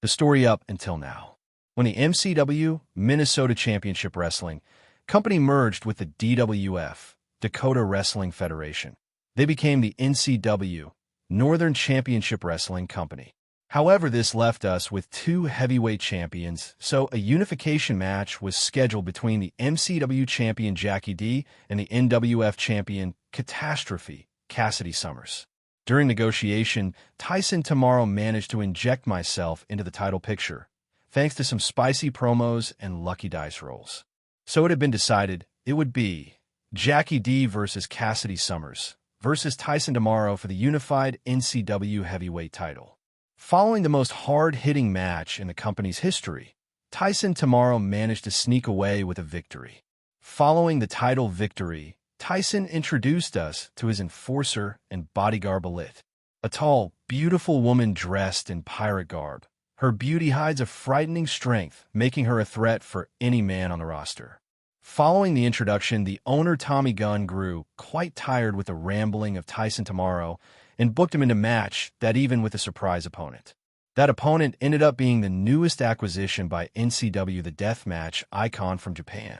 The story up until now. When the MCW, Minnesota Championship Wrestling, company merged with the DWF, Dakota Wrestling Federation, they became the NCW, Northern Championship Wrestling Company. However, this left us with two heavyweight champions, so a unification match was scheduled between the MCW champion Jackie D and the NWF champion Catastrophe, Cassidy Summers. During negotiation, Tyson Tomorrow managed to inject myself into the title picture, thanks to some spicy promos and lucky dice rolls. So it had been decided it would be Jackie D versus Cassidy Summers versus Tyson Tomorrow for the unified NCW heavyweight title. Following the most hard-hitting match in the company's history, Tyson Tomorrow managed to sneak away with a victory. Following the title victory, Tyson introduced us to his enforcer and bodyguard Balit, a tall, beautiful woman dressed in pirate garb. Her beauty hides a frightening strength, making her a threat for any man on the roster. Following the introduction, the owner Tommy Gunn grew quite tired with the rambling of Tyson Tomorrow and booked him into a match that even with a surprise opponent. That opponent ended up being the newest acquisition by NCW, the deathmatch icon from Japan,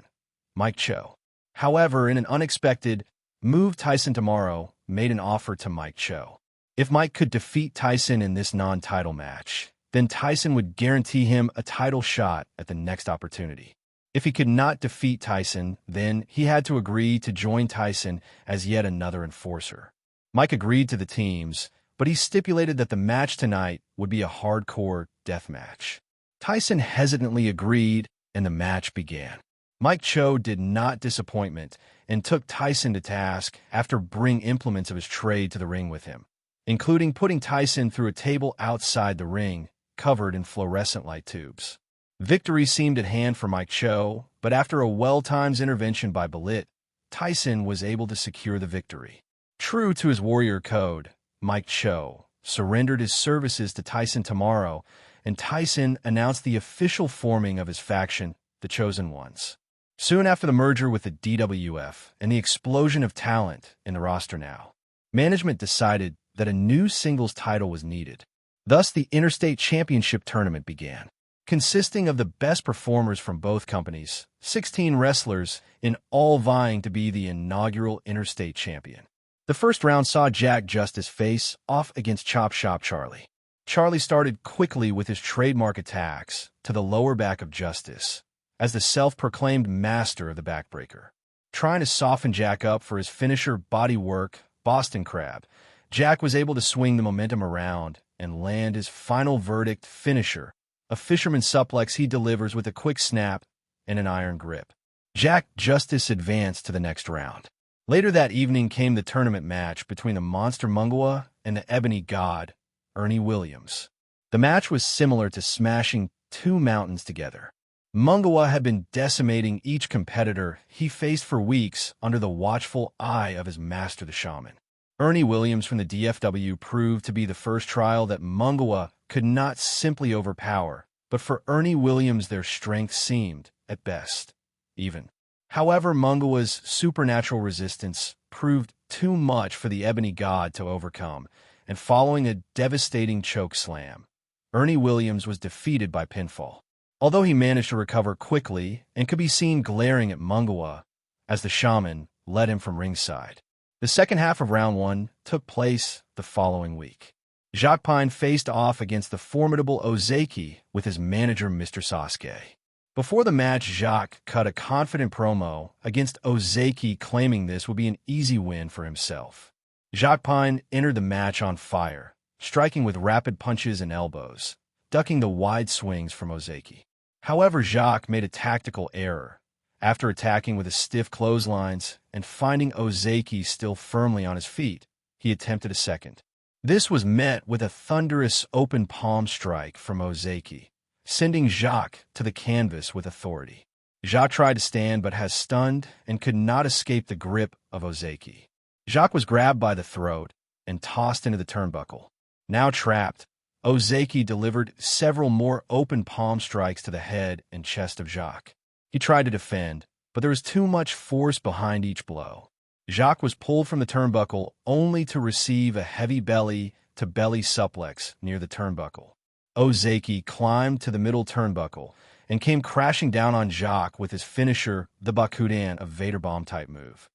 Mike Cho. However, in an unexpected move, Tyson Tomorrow made an offer to Mike Cho. If Mike could defeat Tyson in this non-title match, then Tyson would guarantee him a title shot at the next opportunity. If he could not defeat Tyson, then he had to agree to join Tyson as yet another enforcer. Mike agreed to the teams, but he stipulated that the match tonight would be a hardcore death match. Tyson hesitantly agreed, and the match began. Mike Cho did not disappointment and took Tyson to task after bringing implements of his trade to the ring with him, including putting Tyson through a table outside the ring, covered in fluorescent light tubes. Victory seemed at hand for Mike Cho, but after a well-timed intervention by Balit, Tyson was able to secure the victory. True to his warrior code, Mike Cho surrendered his services to Tyson Tomorrow, and Tyson announced the official forming of his faction, the Chosen Ones. Soon after the merger with the DWF and the explosion of talent in the roster now, management decided that a new singles title was needed. Thus, the Interstate Championship Tournament began, consisting of the best performers from both companies, 16 wrestlers in all vying to be the inaugural Interstate Champion. The first round saw Jack Justice face off against Chop Shop Charlie. Charlie started quickly with his trademark attacks to the lower back of Justice, as the self-proclaimed master of the backbreaker. Trying to soften Jack up for his finisher body work, Boston Crab, Jack was able to swing the momentum around and land his final verdict finisher, a fisherman suplex he delivers with a quick snap and an iron grip. Jack Justice advanced to the next round. Later that evening came the tournament match between the Monster Mungwa and the Ebony God, Ernie Williams. The match was similar to smashing two mountains together. Mungwa had been decimating each competitor he faced for weeks under the watchful eye of his master, the Shaman. Ernie Williams from the DFW proved to be the first trial that Mungwa could not simply overpower, but for Ernie Williams their strength seemed, at best, even. However, Mungwa's supernatural resistance proved too much for the Ebony God to overcome, and following a devastating choke slam, Ernie Williams was defeated by pinfall. Although he managed to recover quickly and could be seen glaring at Mungwa as the Shaman led him from ringside. The second half of round one took place the following week. Jacques Pine faced off against the formidable Ozeki with his manager, Mr. Sasuke. Before the match, Jacques cut a confident promo against Ozeki, claiming this would be an easy win for himself. Jacques Pine entered the match on fire, striking with rapid punches and elbows, ducking the wide swings from Ozeki. However, Jacques made a tactical error. After attacking with his stiff clotheslines and finding Ozeki still firmly on his feet, he attempted a second. This was met with a thunderous open palm strike from Ozeki, sending Jacques to the canvas with authority. Jacques tried to stand but has stunned and could not escape the grip of Ozeki. Jacques was grabbed by the throat and tossed into the turnbuckle. Now trapped, Ozeki delivered several more open palm strikes to the head and chest of Jacques. He tried to defend, but there was too much force behind each blow. Jacques was pulled from the turnbuckle only to receive a heavy belly-to-belly suplex near the turnbuckle. Ozeki climbed to the middle turnbuckle and came crashing down on Jacques with his finisher, the Bakuden, a Vader Bomb-type move.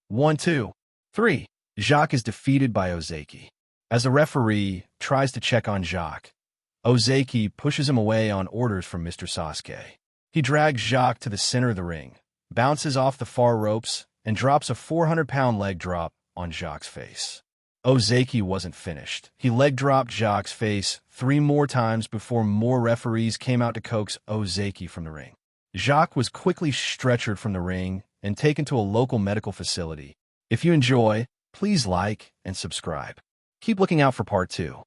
1, 2, 3. Jacques is defeated by Ozeki. As the referee tries to check on Jacques, Ozeki pushes him away on orders from Mr. Sasuke. He drags Jacques to the center of the ring, bounces off the far ropes, and drops a 400-pound leg drop on Jacques' face. Ozeki wasn't finished. He leg dropped Jacques' face 3 more times before more referees came out to coax Ozeki from the ring. Jacques was quickly stretchered from the ring and taken to a local medical facility. If you enjoy, please like and subscribe. Keep looking out for part 2.